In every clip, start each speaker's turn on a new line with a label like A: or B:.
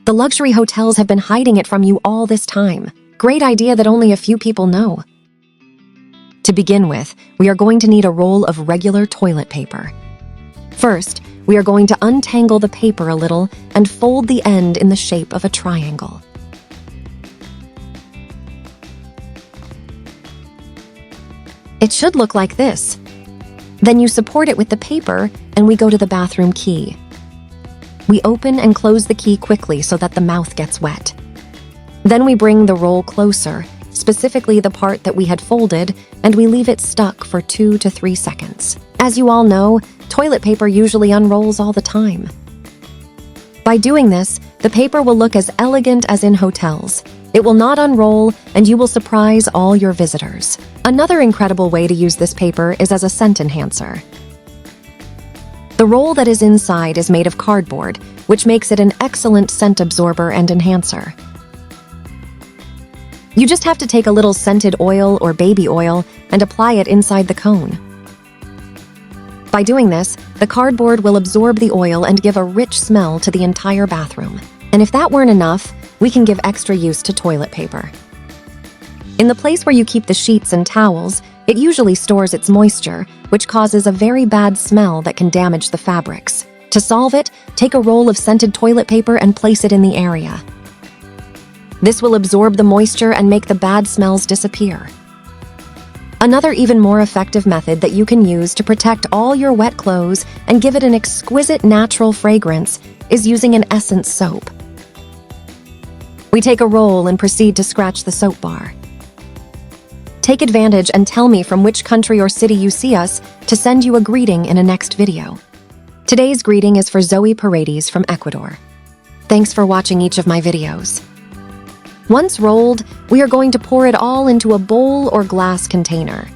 A: The luxury hotels have been hiding it from you all this time. Great idea that only a few people know. To begin with, we are going to need a roll of regular toilet paper. First, we are going to untangle the paper a little and fold the end in the shape of a triangle. It should look like this. Then you support it with the paper and we go to the bathroom key. We open and close the key quickly so that the mouth gets wet. Then we bring the roll closer, specifically the part that we had folded, and we leave it stuck for 2 to 3 seconds. As you all know, toilet paper usually unrolls all the time. By doing this, the paper will look as elegant as in hotels. It will not unroll, and you will surprise all your visitors. Another incredible way to use this paper is as a scent enhancer. The roll that is inside is made of cardboard, which makes it an excellent scent absorber and enhancer. You just have to take a little scented oil or baby oil and apply it inside the cone. By doing this, the cardboard will absorb the oil and give a rich smell to the entire bathroom. And if that weren't enough, we can give extra use to toilet paper. In the place where you keep the sheets and towels, it usually stores its moisture, which causes a very bad smell that can damage the fabrics. To solve it, take a roll of scented toilet paper and place it in the area. This will absorb the moisture and make the bad smells disappear. Another even more effective method that you can use to protect all your wet clothes and give it an exquisite natural fragrance is using an Essence soap. We take a roll and proceed to scratch the soap bar. Take advantage and tell me from which country or city you see us to send you a greeting in a next video. Today's greeting is for Zoe Paredes from Ecuador. Thanks for watching each of my videos. Once rolled, we are going to pour it all into a bowl or glass container.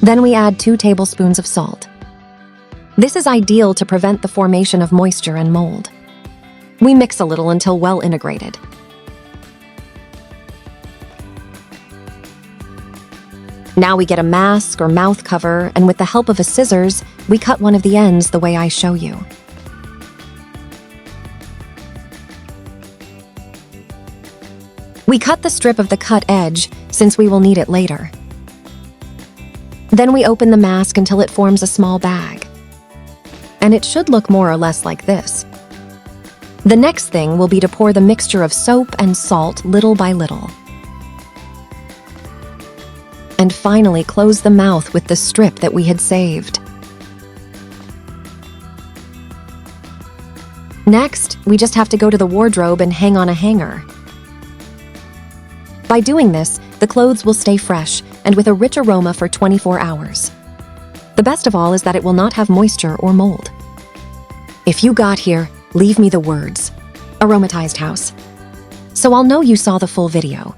A: Then we add 2 tablespoons of salt. This is ideal to prevent the formation of moisture and mold. We mix a little until well integrated. Now we get a mask or mouth cover, and with the help of a scissors, we cut one of the ends the way I show you. We cut the strip of the cut edge, since we will need it later. Then we open the mask until it forms a small bag. And it should look more or less like this. The next thing will be to pour the mixture of soap and salt little by little. And finally close the mouth with the strip that we had saved. Next, we just have to go to the wardrobe and hang on a hanger. By doing this, the clothes will stay fresh and with a rich aroma for 24 hours. The best of all is that it will not have moisture or mold. If you got here, leave me the words, aromatized house. So I'll know you saw the full video.